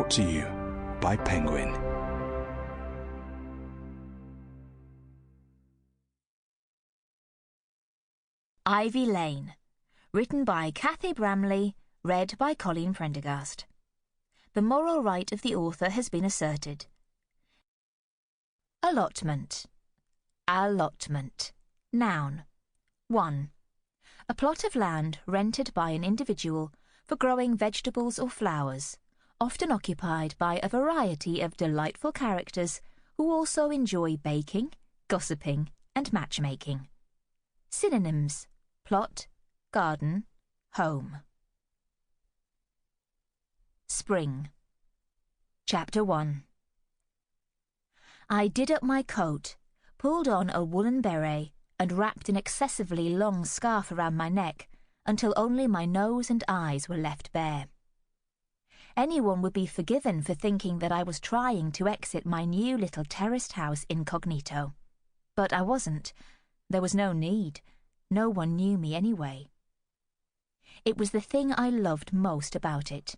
Brought to you by Penguin. Ivy Lane. Written by Cathy Bramley, read by Colleen Prendergast. The moral right of the author has been asserted. Allotment. Allotment. Noun. 1. A plot of land rented by an individual for growing vegetables or flowers, often occupied by a variety of delightful characters who also enjoy baking, gossiping, and matchmaking. Synonyms: plot, garden, home. Spring. Chapter 1. I did up my coat, pulled on a woolen beret, and wrapped an excessively long scarf around my neck until only my nose and eyes were left bare. Anyone would be forgiven for thinking that I was trying to exit my new little terraced house incognito. But I wasn't. There was no need. No one knew me anyway. It was the thing I loved most about it.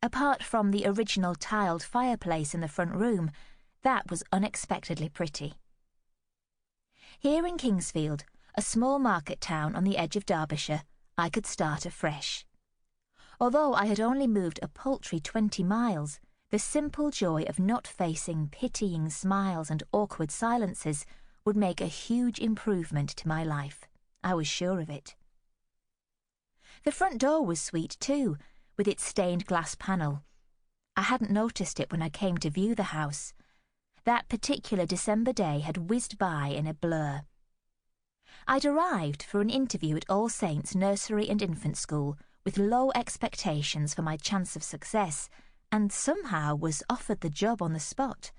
Apart from the original tiled fireplace in the front room, that was unexpectedly pretty. Here in Kingsfield, a small market town on the edge of Derbyshire, I could start afresh. Although I had only moved a paltry 20 miles, the simple joy of not facing pitying smiles and awkward silences would make a huge improvement to my life. I was sure of it. The front door was sweet too, with its stained glass panel. I hadn't noticed it when I came to view the house. That particular December day had whizzed by in a blur. I'd arrived for an interview at All Saints Nursery and Infant School with low expectations for my chance of success, and somehow was offered the job on the spot.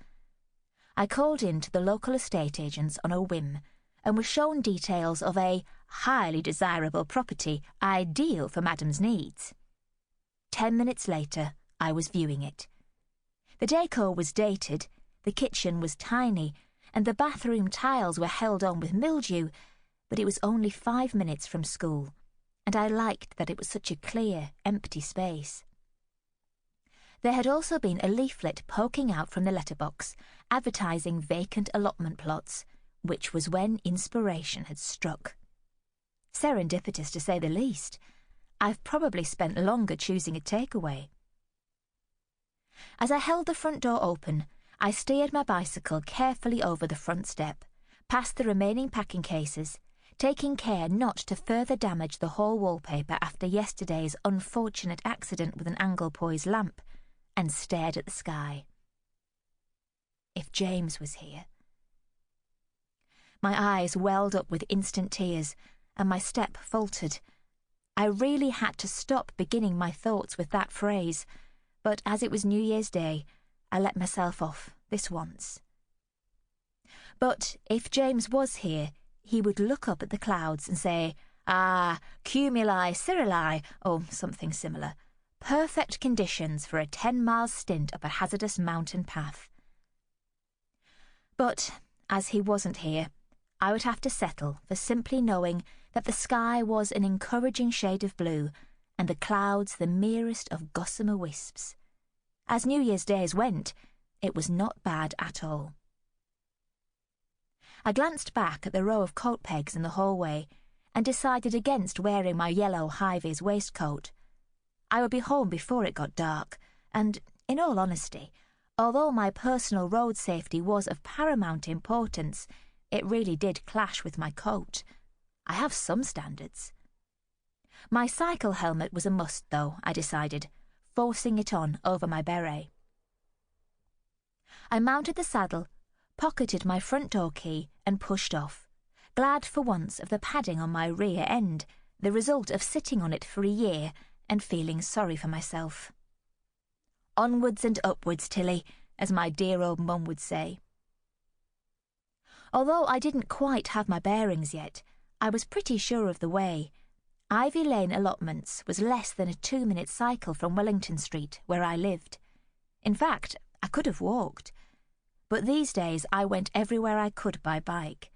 I called in to the local estate agents on a whim, and was shown details of a highly desirable property ideal for Madam's needs. 10 minutes later, I was viewing it. The decor was dated, the kitchen was tiny, and the bathroom tiles were held on with mildew, but it was only 5 minutes from school, and I liked that it was such a clear, empty space. There had also been a leaflet poking out from the letterbox, advertising vacant allotment plots, which was when inspiration had struck. Serendipitous, to say the least. I've probably spent longer choosing a takeaway. As I held the front door open, I steered my bicycle carefully over the front step, past the remaining packing cases, taking care not to further damage the hall wallpaper after yesterday's unfortunate accident with an Anglepoise lamp, and stared at the sky. If James was here. My eyes welled up with instant tears, and my step faltered. I really had to stop beginning my thoughts with that phrase, but as it was New Year's Day, I let myself off this once. But if James was here, he would look up at the clouds and say, "Ah, cumuli Cyrili," or something similar. Perfect conditions for a 10-mile stint up a hazardous mountain path. But, as he wasn't here, I would have to settle for simply knowing that the sky was an encouraging shade of blue and the clouds the merest of gossamer wisps. As New Year's Days went, it was not bad at all. I glanced back at the row of coat pegs in the hallway and decided against wearing my yellow high-vis waistcoat. I would be home before it got dark, and, in all honesty, although my personal road safety was of paramount importance, it really did clash with my coat. I have some standards. My cycle helmet was a must, though, I decided, forcing it on over my beret. I mounted the saddle, pocketed my front door key, and pushed off, glad for once of the padding on my rear end, the result of sitting on it for a year and feeling sorry for myself. Onwards and upwards, Tilly, as my dear old mum would say. Although I didn't quite have my bearings yet, I was pretty sure of the way. Ivy Lane Allotments was less than a 2-minute cycle from Wellington Street, where I lived. In fact, I could have walked. But these days I went everywhere I could by bike.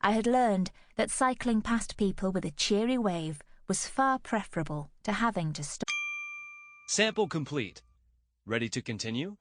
I had learned that cycling past people with a cheery wave was far preferable to having to stop. Sample complete. Ready to continue?